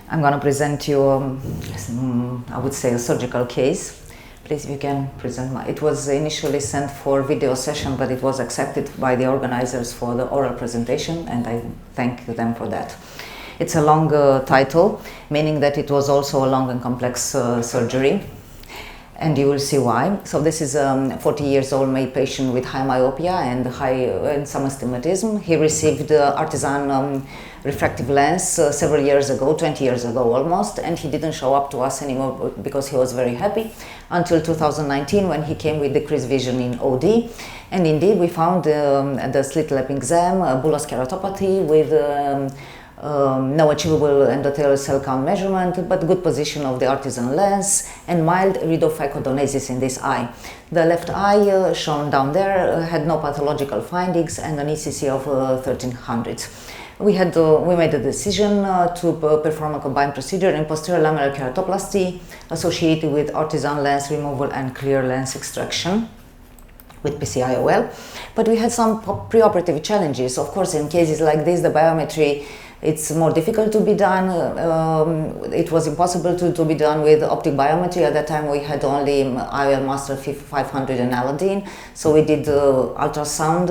I'm going to present you, I would say, a surgical case. Please, if you can present it was initially sent for video session, but it was accepted by the organizers for the oral presentation, and I thank them for that. It's a long title, meaning that it was also a long and complex surgery, and you will see why. So this is a 40 years old male patient with high myopia and some astigmatism. He received Artisan refractive lens several years ago, 20 years ago almost, and he didn't show up to us anymore because he was very happy until 2019 when he came with decreased vision in OD. And indeed we found the slit lap exam, bullous keratopathy with no achievable endothelial cell count measurement, but good position of the Artisan lens and mild iridophycodonesis in this eye. The left eye, shown down there, had no pathological findings and an ECC of 1300. We made a decision to perform a combined procedure in posterior lamellar keratoplasty associated with Artisan lens removal and clear lens extraction with PCIOL. But we had some preoperative challenges. Of course, in cases like this, the biometry, it's more difficult to be done. It was impossible to be done with optic biometry. At that time we had only IOL Master 500 and Aladdin. So we did ultrasound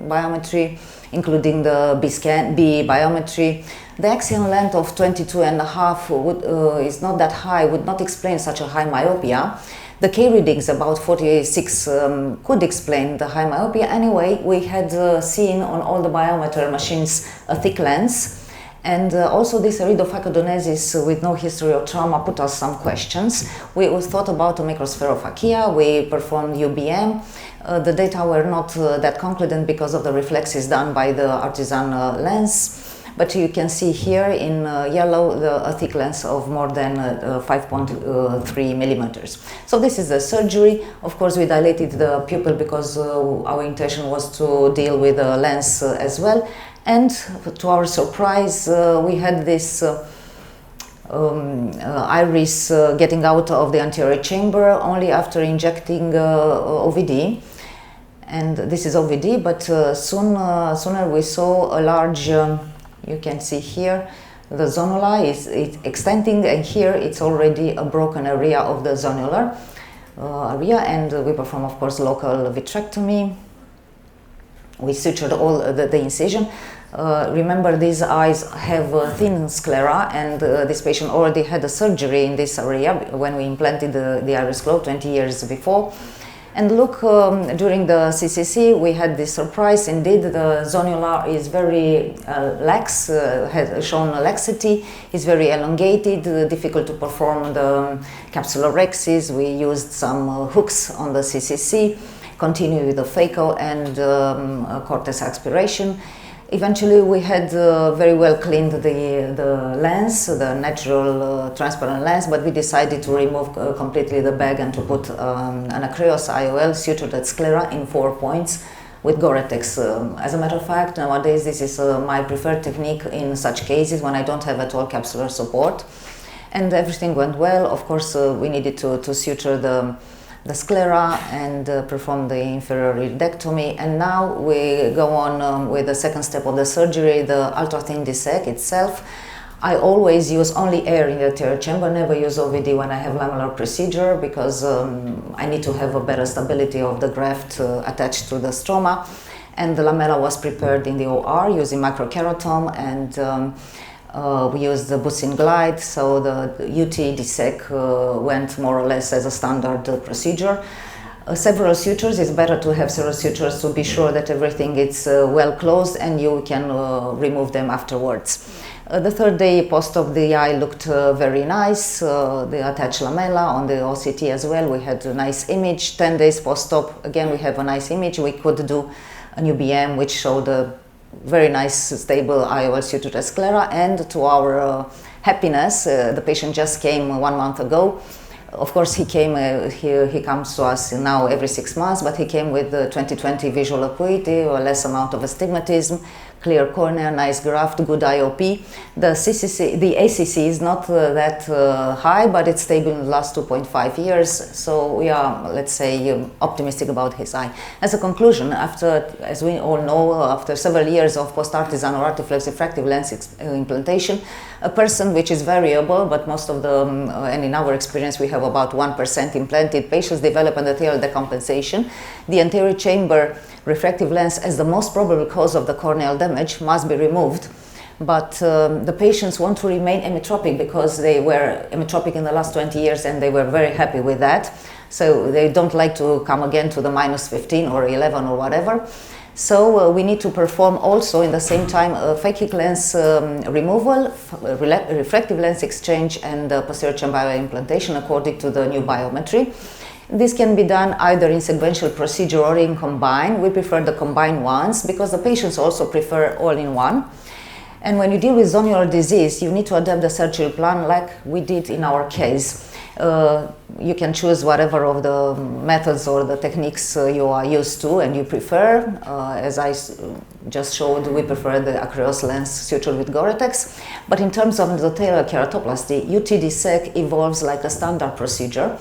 biometry, including the B biometry. The axial length of 22.5 is not that high, would not explain such a high myopia. The K readings, about 46, could explain the high myopia. Anyway, we had seen on all the biometer machines a thick lens, and also this iridophycodonesis with no history of trauma put us some questions. We thought about a microspherophakia. We performed UBM. The data were not that concludent because of the reflexes done by the Artisan lens. But you can see here in yellow a thick lens of more than 5.3 millimeters. So this is the surgery. Of course, we dilated the pupil because our intention was to deal with the lens as well. And to our surprise, we had this iris getting out of the anterior chamber only after injecting OVD. And this is OVD, but sooner we saw a large you can see here the zonula is extending, and here it's already a broken area of the zonular area, and we perform, of course, local vitrectomy. We sutured all the incision. Remember, these eyes have thin sclera, and this patient already had a surgery in this area when we implanted the iris globe 20 years before. And look, during the CCC we had this surprise. Indeed, the zonula is very lax, has shown laxity, is very elongated, difficult to perform the capsulorhexis. We used some hooks on the CCC, continued with the phaco and cortex aspiration. Eventually we had very well cleaned the lens, the natural transparent lens, but we decided to remove completely the bag and to put an aqueous IOL sutured at sclera in 4 points with Gore-Tex. As a matter of fact, nowadays this is my preferred technique in such cases when I don't have at all capsular support. And everything went well. Of course, we needed to suture the sclera and perform the inferior iridectomy, and now we go on with the second step of the surgery, the ultra-thin DSAEK itself. I always use only air in the anterior chamber, never use OVD when I have lamellar procedure, because I need to have a better stability of the graft attached to the stroma. And the lamella was prepared in the OR using microkeratome, and we used the Busin glide, so the UTDSAEK went more or less as a standard procedure. Several sutures, it's better to have several sutures to be sure that everything is well closed and you can remove them afterwards. The third day post-op, the eye looked very nice, the attached lamella on the OCT as well, we had a nice image. 10 days post-op, again we have a nice image. We could do an UBM which showed a very nice stable IOL sutured sclera, and to our happiness, the patient just came 1 month ago. Of course, he comes to us now every 6 months, but he came with 20/20 visual acuity, or less amount of astigmatism, clear cornea, nice graft, good IOP. The ACC is not that high, but it's stable in the last 2.5 years. So we are, let's say, optimistic about his eye. As a conclusion, as we all know, after several years of post-Artisan or artiflex refractive lens implantation, a person which is variable, but most of the, and in our experience we have about 1% implanted patients develop endothelial decompensation. The anterior chamber refractive lens, as the most probable cause of the corneal damage, must be removed. But the patients want to remain emmetropic because they were emmetropic in the last 20 years and they were very happy with that. So they don't like to come again to the -15 or 11 or whatever. So we need to perform also in the same time phakic lens removal, refractive lens exchange, and posterior chamber implantation according to the new biometry. This can be done either in sequential procedure or in combined. We prefer the combined ones because the patients also prefer all in one. And when you deal with zonular disease, you need to adapt the surgery plan like we did in our case. You can choose whatever of the methods or the techniques you are used to and you prefer. As I just showed, we prefer the acrylic lens sutured with Gore-Tex. But in terms of endothelial keratoplasty, UTDSAEK evolves like a standard procedure.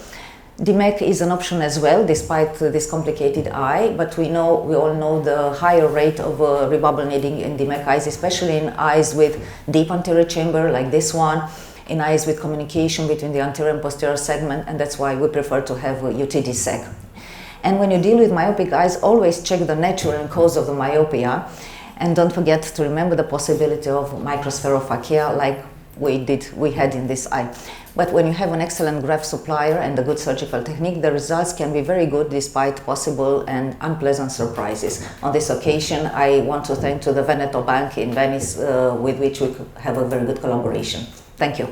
DMEK is an option as well, despite this complicated eye, but we all know the higher rate of rebubble needing in DMEK eyes, especially in eyes with deep anterior chamber like this one, in eyes with communication between the anterior and posterior segment, and that's why we prefer to have UTDSAEK. And when you deal with myopic eyes, always check the nature and cause of the myopia, and don't forget to remember the possibility of microspherophakia like we had in this eye. But when you have an excellent graft supplier and a good surgical technique, the results can be very good despite possible and unpleasant surprises. On this occasion, I want to thank to the Veneto Bank in Venice, with which we have a very good collaboration. Thank you.